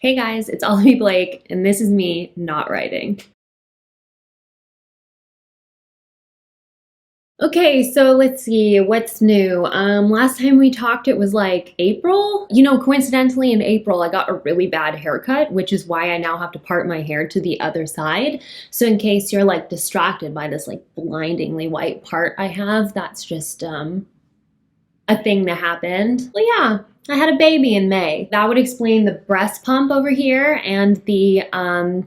Hey guys, it's Olivie Blake, and this is me not writing. Okay, so let's see, what's new? Last time we talked, it was like April. Coincidentally in April, I got a really bad haircut, which is why I now have to part my hair to the other side. So in case you're like distracted by this like blindingly white part I have, that's just a thing that happened. Well, yeah, I had a baby in May. That would explain the breast pump over here and the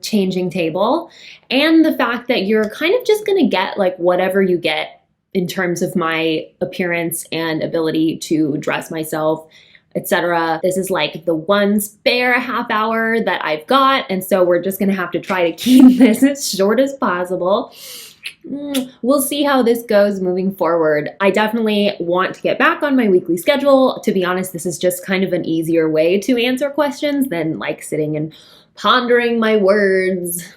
changing table, and the fact that you're kind of just gonna get like whatever you get in terms of my appearance and ability to dress myself, etc. This is like the one spare half hour that I've got, and so we're just gonna have to try to keep this as short as possible. We'll see how this goes moving forward. I definitely want to get back on my weekly schedule. To be honest, this is just kind of an easier way to answer questions than like sitting and pondering my words,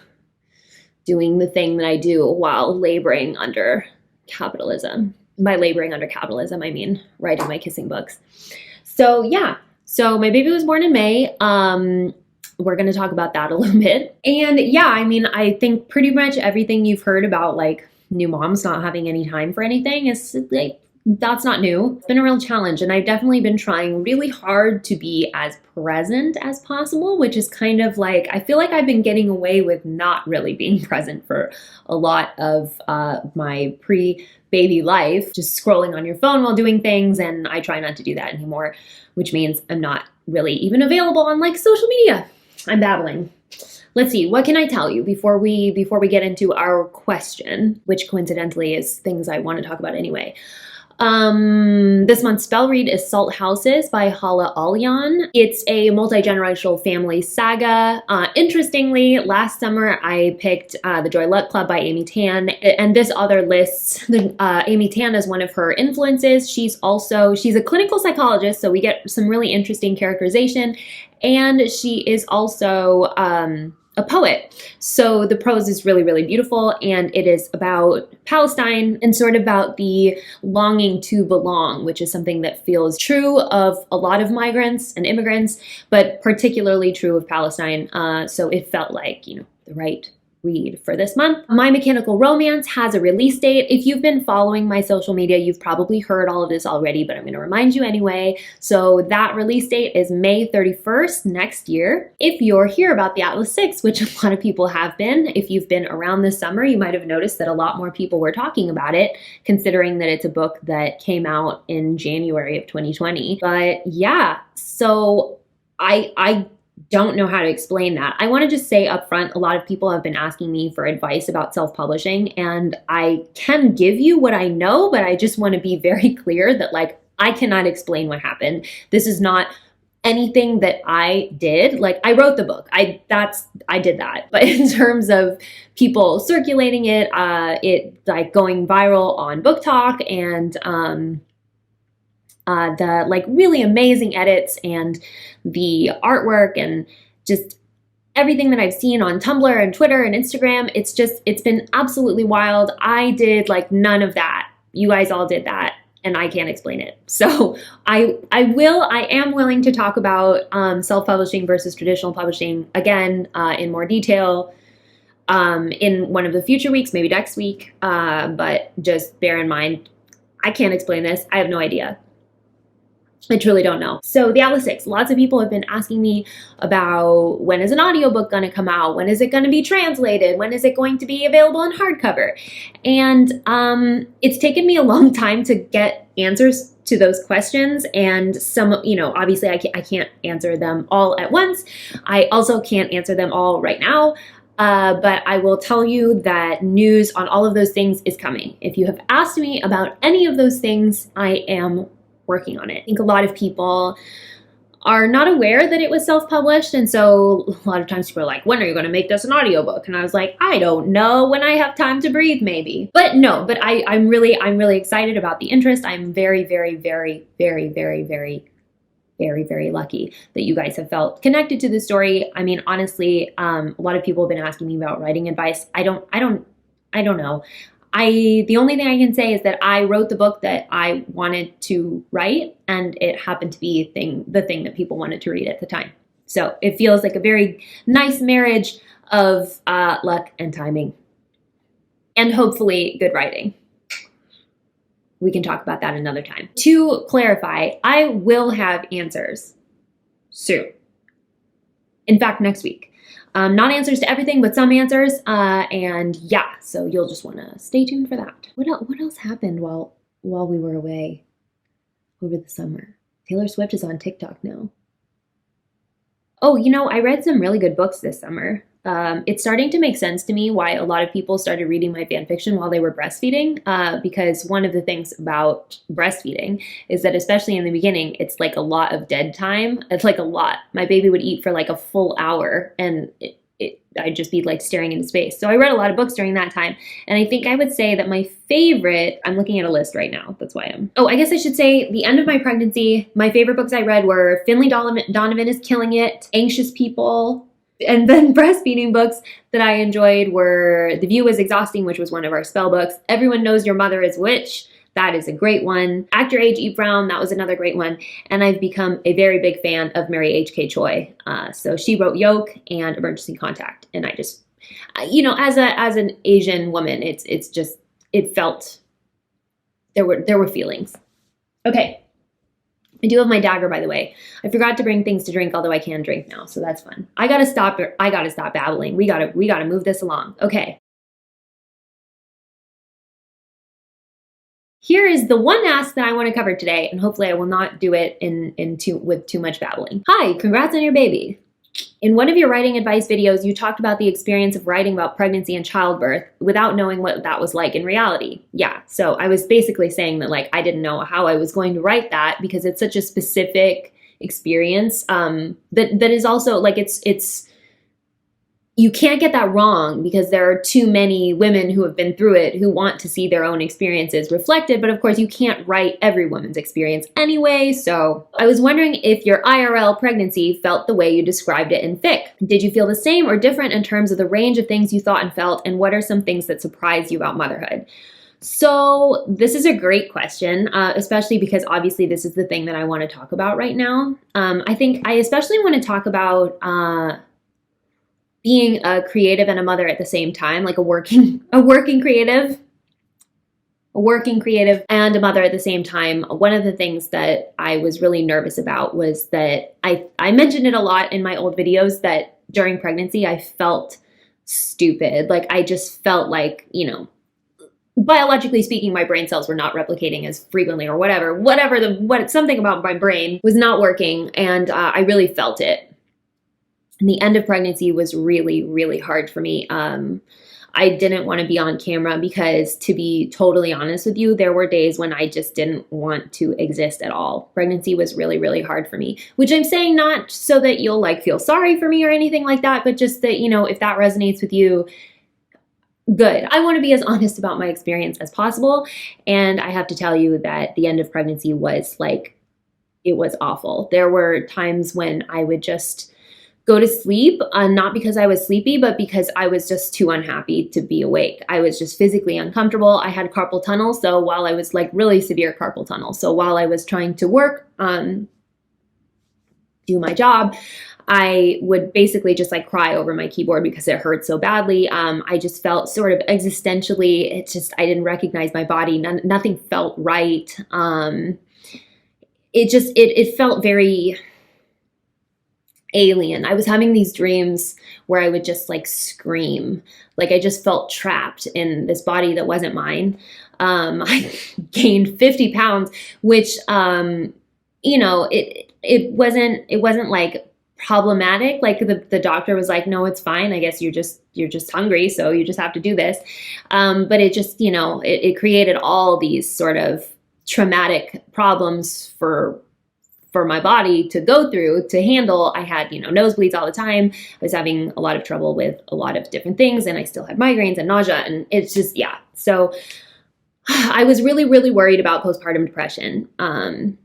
doing the thing that I do while laboring under capitalism. By laboring under capitalism, I mean writing my kissing books. So yeah, so my baby was born in May. We're going to talk about that a little bit. And yeah, I mean, I think pretty much everything you've heard about like new moms not having any time for anything is like, that's not new. It's been a real challenge, and I've definitely been trying really hard to be as present as possible, which is kind of like, I feel like I've been getting away with not really being present for a lot of my pre-baby life, just scrolling on your phone while doing things, and I try not to do that anymore, which means I'm not really even available on like social media. I'm babbling. Let's see, what can I tell you before we get into our question, which coincidentally is things I want to talk about anyway. This month's spell read is Salt Houses by Hala Alyan. It's a multi-generational family saga. Interestingly, last summer I picked The Joy Luck Club by Amy Tan, and this author lists Amy Tan as one of her influences. She's a clinical psychologist, so we get some really interesting characterization, and she is also a poet. So the prose is really, really beautiful, and it is about Palestine and sort of about the longing to belong, which is something that feels true of a lot of migrants and immigrants, but particularly true of Palestine. So it felt like, the right read for this month. My Mechanical Romance has a release date. If you've been following my social media, you've probably heard all of this already, but I'm going to remind you anyway. So that release date is May 31st next year. If you're here about the Atlas 6, which a lot of people have been, if you've been around this summer, you might have noticed that a lot more people were talking about it, considering that it's a book that came out in January of 2020. But yeah, so I don't know how to explain that. I want to just say up front, a lot of people have been asking me for advice about self-publishing, and I can give you what I know, but I just want to be very clear that like I cannot explain what happened. This is not anything that I did. Like, I wrote the book. I did that. But in terms of people circulating it, it like going viral on Book Talk, and the like really amazing edits and the artwork and just everything that I've seen on Tumblr and Twitter and Instagram. It's been absolutely wild. I did like none of that. You guys all did that, and I can't explain it. So I am willing to talk about self-publishing versus traditional publishing again in more detail in one of the future weeks, maybe next week. But just bear in mind, I can't explain this. I have no idea. I truly don't know. So the Atlas 6, lots of people have been asking me about when is an audiobook going to come out? When is it going to be translated? When is it going to be available in hardcover? And it's taken me a long time to get answers to those questions. And some, obviously I can't answer them all at once. I also can't answer them all right now. But I will tell you that news on all of those things is coming. If you have asked me about any of those things, I am working on it. I think a lot of people are not aware that it was self-published, and so a lot of times people are like, when are you going to make this an audiobook? And I was like, I don't know, when I have time to breathe, maybe. But no, but I'm really excited about the interest. I'm very, very, very, very, very, very, very, very lucky that you guys have felt connected to the story. I mean, honestly, a lot of people have been asking me about writing advice. I don't know. The only thing I can say is that I wrote the book that I wanted to write, and it happened to be the thing that people wanted to read at the time. So it feels like a very nice marriage of luck and timing. And hopefully good writing. We can talk about that another time. To clarify, I will have answers soon. In fact, next week. Not answers to everything, but some answers. And yeah, so you'll just want to stay tuned for that. What else happened while we were away over the summer? Taylor Swift is on TikTok now. Oh, I read some really good books this summer. It's starting to make sense to me why a lot of people started reading my fan fiction while they were breastfeeding, because one of the things about breastfeeding is that, especially in the beginning, it's like a lot of dead time. It's like a lot. My baby would eat for like a full hour, and I'd just be like staring into space. So I read a lot of books during that time. And I think I would say that my favorite, I'm looking at a list right now. That's why I guess I should say the end of my pregnancy, my favorite books I read were Finlay Donovan is Killing It, Anxious People. And then breastfeeding books that I enjoyed were The View is Exhausting, which was one of our spell books. Everyone Knows Your Mother is Witch. That is a great one. Act Your Age, Eat Brown. That was another great one. And I've become a very big fan of Mary H.K. Choi. So she wrote YOLK and Emergency Contact. And I just, as an Asian woman, it felt, there were feelings. Okay. I do have my dagger, by the way. I forgot to bring things to drink, although I can drink now, so that's fun. I gotta stop babbling. We gotta move this along. Okay. Here is the one ask that I want to cover today, and hopefully I will not do it with too much babbling. Hi, congrats on your baby. In one of your writing advice videos, you talked about the experience of writing about pregnancy and childbirth without knowing what that was like in reality. Yeah, so I was basically saying that I didn't know how I was going to write that because it's such a specific experience that is also it's you can't get that wrong because there are too many women who have been through it who want to see their own experiences reflected. But of course, you can't write every woman's experience anyway. So I was wondering if your IRL pregnancy felt the way you described it in fic. Did you feel the same or different in terms of the range of things you thought and felt? And what are some things that surprised you about motherhood? So this is a great question, especially because obviously this is the thing that I want to talk about right now. I think I especially want to talk about being a creative and a mother at the same time, like a working creative and a mother at the same time. One of the things that I was really nervous about was that I mentioned it a lot in my old videos that during pregnancy, I felt stupid. Like I just felt like, biologically speaking, my brain cells were not replicating as frequently or something about my brain was not working. And I really felt it. And the end of pregnancy was really, really hard for me. I didn't want to be on camera because, to be totally honest with you, there were days when I just didn't want to exist at all. Pregnancy was really, really hard for me, which I'm saying not so that you'll feel sorry for me or anything like that, but just that, if that resonates with you, good. I want to be as honest about my experience as possible. And I have to tell you that the end of pregnancy was it was awful. There were times when I would just go to sleep, not because I was sleepy, but because I was just too unhappy to be awake. I was just physically uncomfortable. I had carpal tunnel. So while I was really severe carpal tunnel. So while I was trying to work, do my job, I would basically just cry over my keyboard because it hurt so badly. I just felt sort of existentially, I didn't recognize my body. Nothing felt right. It felt very alien. I was having these dreams where I would just scream. I just felt trapped in this body that wasn't mine. I gained 50 pounds, which, it wasn't problematic. The doctor was no, it's fine. I guess you're just hungry. So you just have to do this. But it just, it created all these sort of traumatic problems for my body to go through, to handle. I had, nosebleeds all the time. I was having a lot of trouble with a lot of different things, and I still had migraines and nausea, and it's just, yeah. So I was really, really worried about postpartum depression. I'm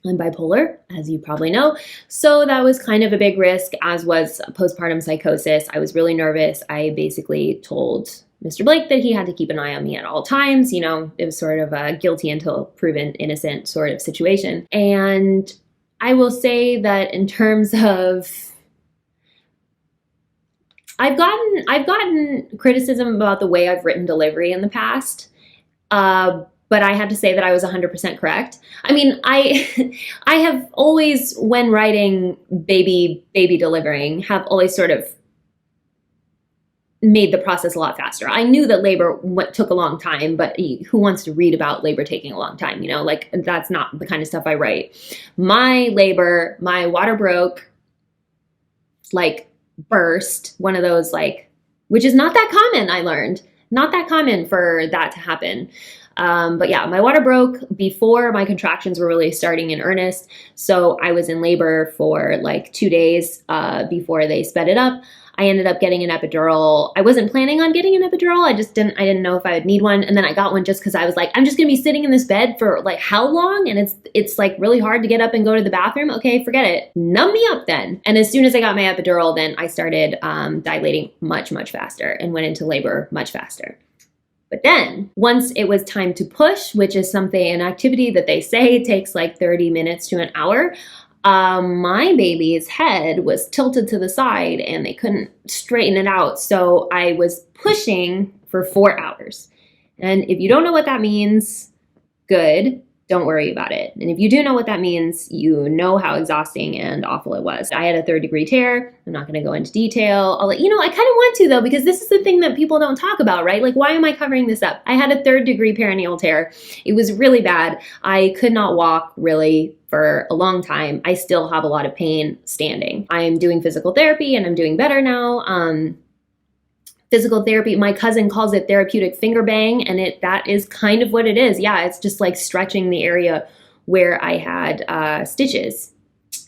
bipolar, as you probably know. So that was kind of a big risk, as was postpartum psychosis. I was really nervous. I basically told Mr. Blake that he had to keep an eye on me at all times. It was sort of a guilty until proven innocent sort of situation. And I will say that in terms of, I've gotten criticism about the way I've written delivery in the past, but I had to say that I was 100% correct. I mean, I have always, when writing baby delivering, have always sort of made the process a lot faster. I knew that labor took a long time, but who wants to read about labor taking a long time? You know, like that's not the kind of stuff I write. My labor, my water broke, like burst, one of those like, which is not that common, I learned. Not that common for that to happen. But yeah, my water broke before my contractions were really starting in earnest. So I was in labor for like 2 days before they sped it up. I ended up getting an epidural. I wasn't planning on getting an epidural. I didn't know if I would need one. And then I got one just because I was like, I'm just gonna be sitting in this bed for like how long? And it's like really hard to get up and go to the bathroom. Okay, forget it. Numb me up then. And as soon as I got my epidural, then I started dilating much faster and went into labor much faster. But then once it was time to push, which is an activity that they say takes like 30 minutes to an hour, my baby's head was tilted to the side and they couldn't straighten it out. So I was pushing for 4 hours. And if you don't know what that means, good. Don't worry about it. And if you do know what that means, you know how exhausting and awful it was. I had a 3rd-degree tear. I'm not going to go into detail. I kind of want to though, because this is the thing that people don't talk about, right? Like, why am I covering this up? I had a 3rd-degree perineal tear. It was really bad. I could not walk really for a long time. I still have a lot of pain standing. I'm doing physical therapy and I'm doing better now. Physical therapy, my cousin calls it therapeutic finger bang, and that is kind of what it is. Yeah, it's just like stretching the area where I had stitches,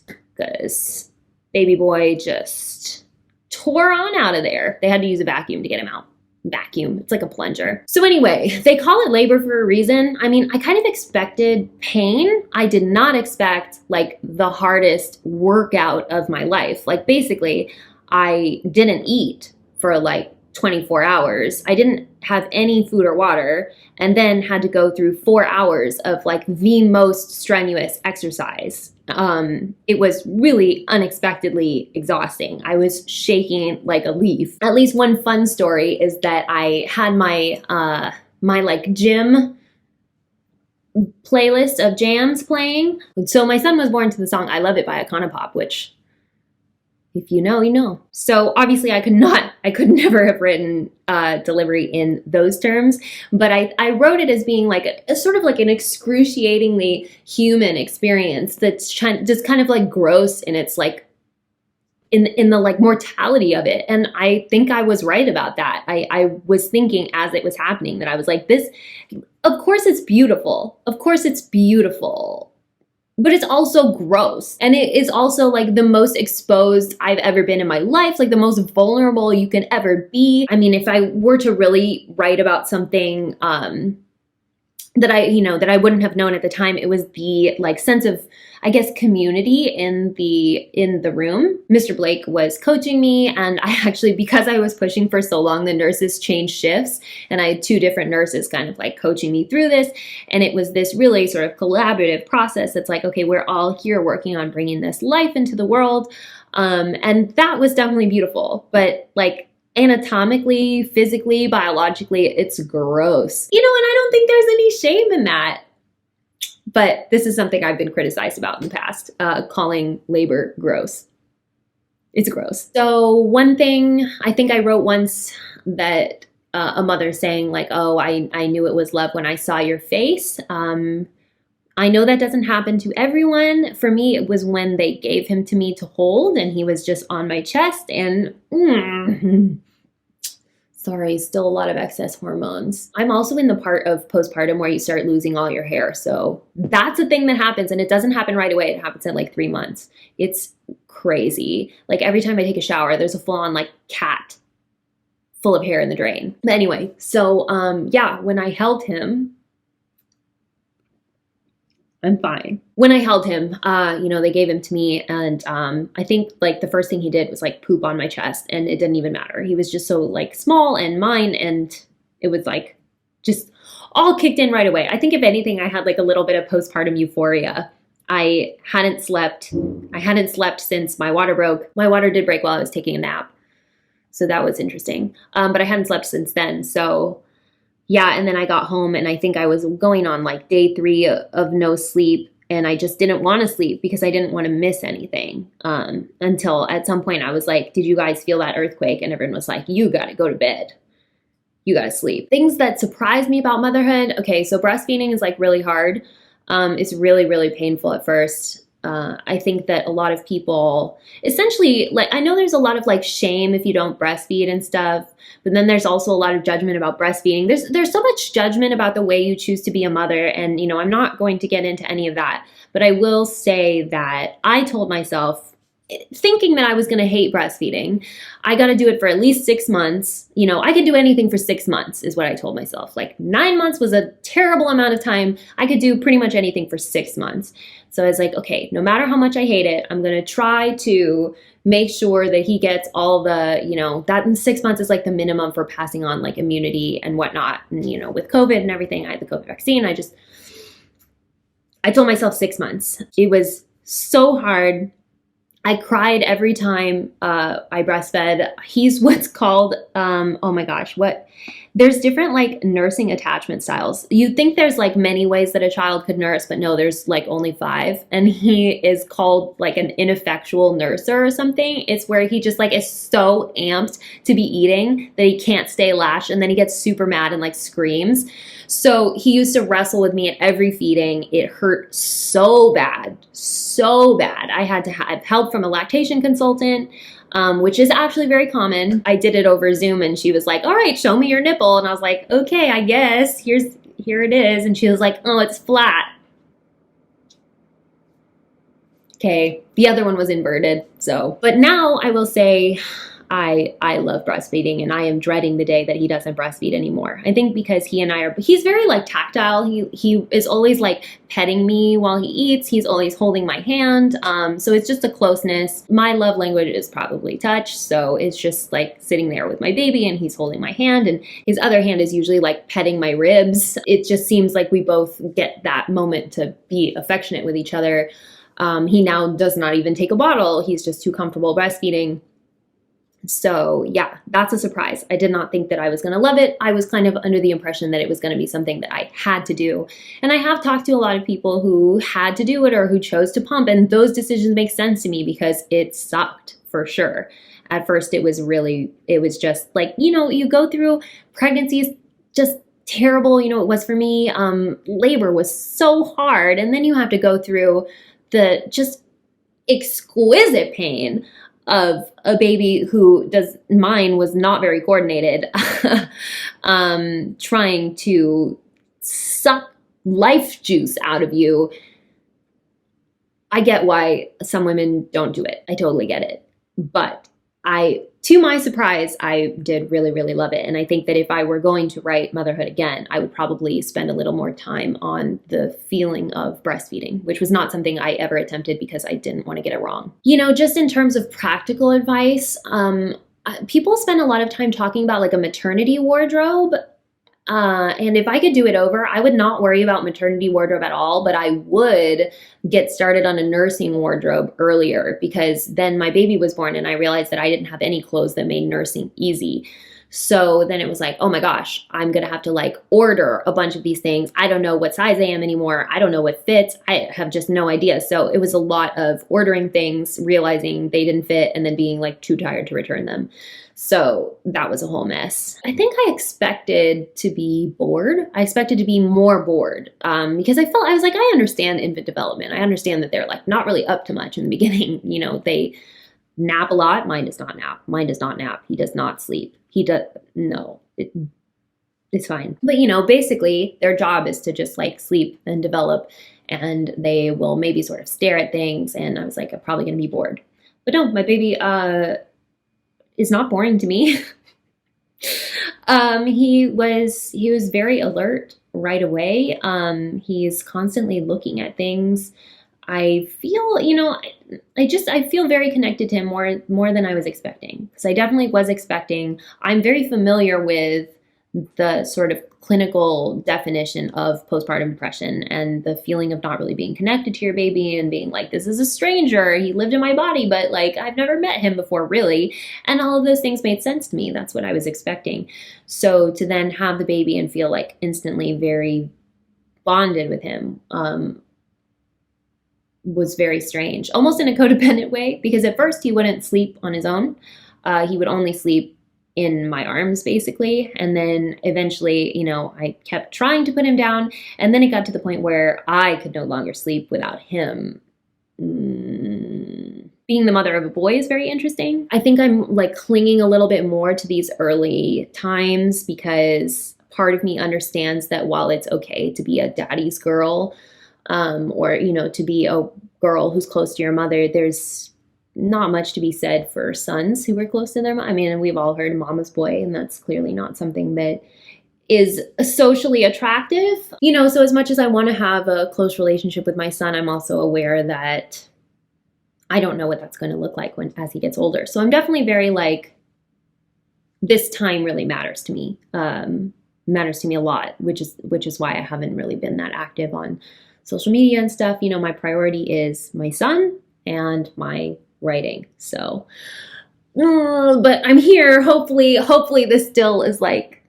because baby boy just tore on out of there. They had to use a vacuum to get him out. Vacuum, it's like a plunger. So anyway, they call it labor for a reason. I mean, I kind of expected pain. I did not expect like the hardest workout of my life. Like basically, I didn't eat for like 24 hours. I didn't have any food or water, and then had to go through 4 hours of like the most strenuous exercise. It was really unexpectedly exhausting. I was shaking like a leaf. At least one fun story is that I had my like gym playlist of jams playing. So my son was born to the song I Love It by Iconopop, which if you know, you know. So obviously I could never have written delivery in those terms, but I wrote it as being like a sort of like an excruciatingly human experience that's just kind of like gross in its like, in the like mortality of it. And I think I was right about that. I was thinking as it was happening that I was like, this, of course it's beautiful. Of course it's beautiful. But it's also gross. And it is also like the most exposed I've ever been in my life, like the most vulnerable you can ever be. I mean, if I were to really write about something that I wouldn't have known at the time, it was the like sense of, I guess, community in the room. Mr. Blake was coaching me, and I actually, because I was pushing for so long, the nurses changed shifts, and I had 2 different nurses kind of like coaching me through this. And it was this really sort of collaborative process. It's like, okay, we're all here working on bringing this life into the world. And that was definitely beautiful, but like anatomically, physically, biologically, it's gross. And I don't think there's any shame in that. But this is something I've been criticized about in the past, calling labor gross. It's gross. So one thing I think I wrote once, that a mother saying like, oh, I knew it was love when I saw your face. I know that doesn't happen to everyone. For me, it was when they gave him to me to hold and he was just on my chest, and sorry, still a lot of excess hormones. I'm also in the part of postpartum where you start losing all your hair. So that's a thing that happens, and it doesn't happen right away. It happens at like 3 months. It's crazy. Like every time I take a shower, there's a full-on like cat full of hair in the drain. But anyway, so yeah, when I held him, I'm fine. When I held him, they gave him to me, and I think like the first thing he did was like poop on my chest, and it didn't even matter. He was just so like small and mine, and it was like just all kicked in right away. I think if anything, I had like a little bit of postpartum euphoria. I hadn't slept since my water broke. My water did break while I was taking a nap, so that was interesting. But I hadn't slept since then. So yeah, and then I got home and I think I was going on like day 3 of no sleep. And I just didn't want to sleep because I didn't want to miss anything. Until at some point I was like, did you guys feel that earthquake? And everyone was like, you got to go to bed. You got to sleep. Things that surprised me about motherhood. Okay, so breastfeeding is like really hard. It's really, really painful at first. I think that a lot of people essentially, like, I know there's a lot of like shame if you don't breastfeed and stuff, but then there's also a lot of judgment about breastfeeding. There's so much judgment about the way you choose to be a mother. And, you know, I'm not going to get into any of that, but I will say that I told myself, thinking that I was going to hate breastfeeding, I got to do it for at least 6 months. You know, I could do anything for 6 months is what I told myself. Like 9 months was a terrible amount of time. I could do pretty much anything for 6 months. So I was like, okay, no matter how much I hate it, I'm going to try to make sure that he gets all the, you know, that in 6 months is like the minimum for passing on like immunity and whatnot. And, you know, with COVID and everything, I had the COVID vaccine. I told myself 6 months. It was so hard. I cried every time I breastfed. He's what's called, oh my gosh, there's different like nursing attachment styles. You'd think there's like many ways that a child could nurse, but no, there's like only 5. And he is called like an ineffectual nurser or something. It's where he just like is so amped to be eating that he can't stay latched, and then he gets super mad and like screams. So he used to wrestle with me at every feeding. It hurt so bad, so bad. I had to have help from a lactation consultant, which is actually very common. I did it over Zoom and she was like, all right, show me your nipple. And I was like, okay, I guess here it is. And she was like, oh, it's flat. Okay. The other one was inverted. So, but now I will say I love breastfeeding, and I am dreading the day that he doesn't breastfeed anymore. I think because he's very like tactile. He is always like petting me while he eats. He's always holding my hand. So it's just a closeness. My love language is probably touch. So it's just like sitting there with my baby and he's holding my hand, and his other hand is usually like petting my ribs. It just seems like we both get that moment to be affectionate with each other. He now does not even take a bottle. He's just too comfortable breastfeeding. So yeah, that's a surprise. I did not think that I was going to love it. I was kind of under the impression that it was going to be something that I had to do. And I have talked to a lot of people who had to do it or who chose to pump, and those decisions make sense to me because it sucked for sure. At first it was just like, you know, you go through pregnancies, just terrible. You know, it was for me. Labor was so hard. And then you have to go through the just exquisite pain of a baby mine was not very coordinated, trying to suck life juice out of you. I get why some women don't do it. I totally get it. But to my surprise, I did really, really love it. And I think that if I were going to write motherhood again, I would probably spend a little more time on the feeling of breastfeeding, which was not something I ever attempted because I didn't want to get it wrong. You know, just in terms of practical advice, people spend a lot of time talking about like a maternity wardrobe. And if I could do it over, I would not worry about maternity wardrobe at all, but I would get started on a nursing wardrobe earlier, because then my baby was born and I realized that I didn't have any clothes that made nursing easy. So then it was like, oh my gosh, I'm going to have to like order a bunch of these things. I don't know what size I am anymore. I don't know what fits. I have just no idea. So it was a lot of ordering things, realizing they didn't fit, and then being like too tired to return them. So that was a whole mess. I think I expected to be bored. I expected to be more bored because I was like, I understand infant development. I understand that they're like not really up to much in the beginning. You know, they nap a lot. Mine does not nap. Mine does not nap. He does not sleep. It's fine. But you know, basically their job is to just like sleep and develop, and they will maybe sort of stare at things. And I was like, I'm probably going to be bored. But no, my baby, is not boring to me. He was very alert right away. He's constantly looking at things. I feel, you know, I feel very connected to him more than I was expecting, because I definitely was expecting. I'm very familiar with the sort of clinical definition of postpartum depression and the feeling of not really being connected to your baby and being like, this is a stranger, he lived in my body, but like I've never met him before, really. And all of those things made sense to me. That's what I was expecting. So to then have the baby and feel like instantly very bonded with him was very strange, almost in a codependent way, because at first he wouldn't sleep on his own. He would only sleep in my arms, basically. And then eventually, you know, I kept trying to put him down. And then it got to the point where I could no longer sleep without him. Being the mother of a boy is very interesting. I think I'm like clinging a little bit more to these early times because part of me understands that while it's okay to be a daddy's girl, or, you know, to be a girl who's close to your mother, there's not much to be said for sons who were close to their mom. I mean, we've all heard mama's boy, and that's clearly not something that is socially attractive. You know, so as much as I want to have a close relationship with my son, I'm also aware that I don't know what that's going to look like as he gets older. So I'm definitely very like, this time really matters to me. Matters to me a lot, which is why I haven't really been that active on social media and stuff. You know, my priority is my son and my writing. So, but I'm here. Hopefully this still is like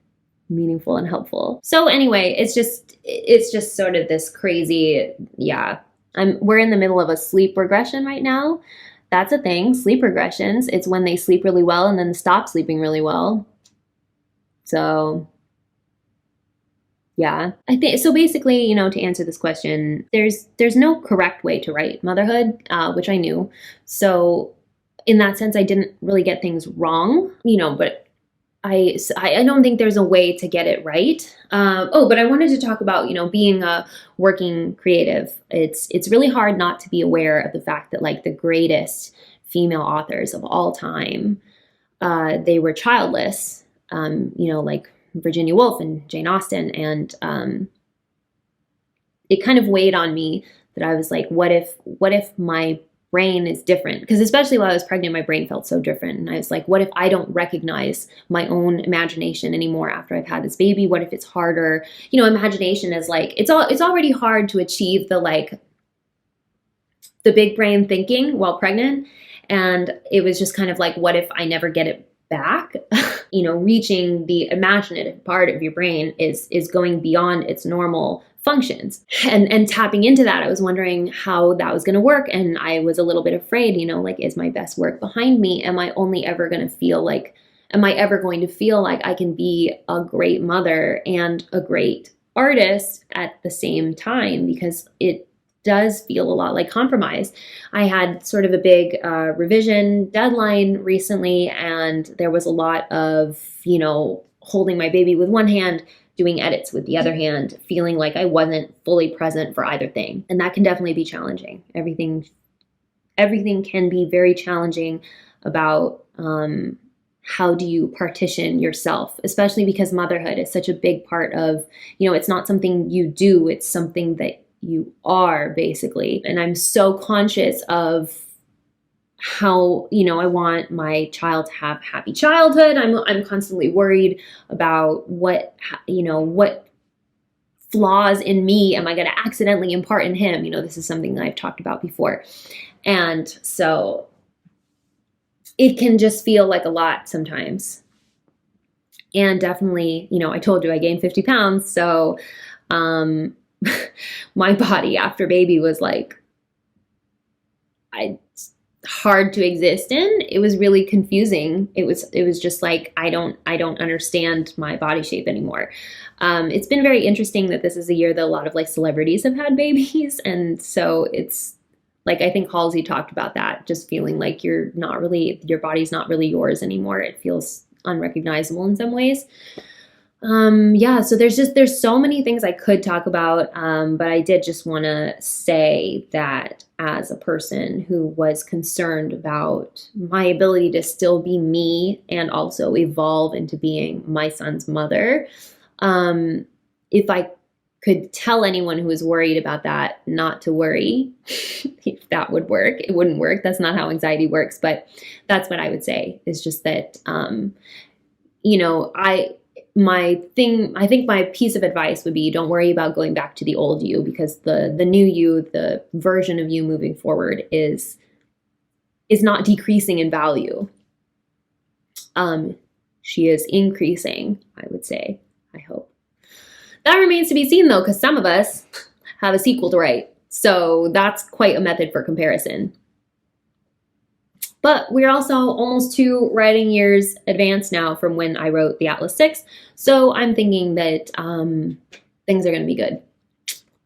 meaningful and helpful. So anyway, it's just sort of this crazy, yeah. We're in the middle of a sleep regression right now. That's a thing, sleep regressions. It's when they sleep really well and then stop sleeping really well. So yeah, I think so. Basically, you know, to answer this question, there's no correct way to write motherhood, which I knew. So in that sense, I didn't really get things wrong, you know, but I don't think there's a way to get it right. But I wanted to talk about, you know, being a working creative. It's really hard not to be aware of the fact that like the greatest female authors of all time, they were childless, you know, like Virginia Woolf and Jane Austen. And it kind of weighed on me that I was like, what if my brain is different? Because especially while I was pregnant, my brain felt so different. And I was like, what if I don't recognize my own imagination anymore after I've had this baby? What if it's harder? You know, imagination is like, it's already hard to achieve the like the big brain thinking while pregnant. And it was just kind of like, what if I never get it back? You know, reaching the imaginative part of your brain is going beyond its normal functions, and tapping into that. I was wondering how that was going to work. And I was a little bit afraid, you know, like, is my best work behind me? Am I ever going to feel like I can be a great mother and a great artist at the same time? Because it does feel a lot like compromise. I had sort of a big revision deadline recently, and there was a lot of, you know, holding my baby with one hand, doing edits with the other hand, feeling like I wasn't fully present for either thing. And that can definitely be challenging. Everything can be very challenging about how do you partition yourself, especially because motherhood is such a big part of, you know, it's not something you do, it's something that you are, basically. And I'm so conscious of how, you know, I want my child to have happy childhood. I'm constantly worried about what flaws in me am I going to accidentally impart in him. You know, this is something that I've talked about before. And so it can just feel like a lot sometimes. And definitely, you know, I told you I gained 50 pounds. So, my body after baby was like, hard to exist in. It was really confusing. It was just like, I don't understand my body shape anymore. It's been very interesting that this is a year that a lot of like celebrities have had babies. And so it's like, I think Halsey talked about that, just feeling like your body's not really yours anymore. It feels unrecognizable in some ways. So there's so many things I could talk about, but I did just want to say that as a person who was concerned about my ability to still be me and also evolve into being my son's mother, if I could tell anyone who was worried about that not to worry, if that would work, it wouldn't work. That's not how anxiety works, but that's what I would say, is just that, you know, I think my piece of advice would be, don't worry about going back to the old you, because the new you, the version of you moving forward is not decreasing in value. She is increasing, I would say. I hope. That remains to be seen, though, because some of us have a sequel to write. So that's quite a method for comparison. But we're also almost 2 writing years advanced now from when I wrote the Atlas 6. So I'm thinking that things are going to be good.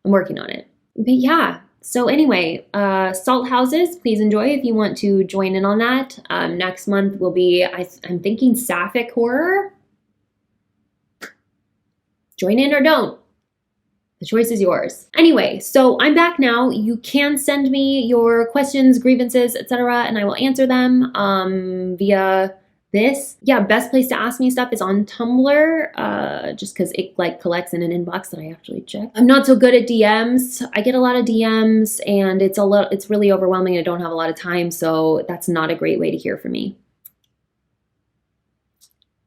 I'm working on it. But yeah, so anyway, Salt Houses, please enjoy if you want to join in on that. Next month will be, I'm thinking sapphic horror. Join in or don't. The choice is yours. Anyway, so I'm back now. You can send me your questions, grievances, etc., and I will answer them via this. Yeah, best place to ask me stuff is on Tumblr, just because it like collects in an inbox that I actually check. I'm not so good at DMs. I get a lot of DMs, and it's really overwhelming. I don't have a lot of time, so that's not a great way to hear from me.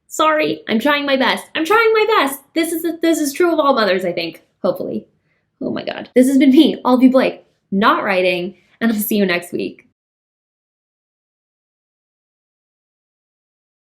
Sorry, I'm trying my best. I'm trying my best. This is true of all mothers, I think. Hopefully. Oh my God. This has been me, Olivie Blake, not writing, and I'll see you next week.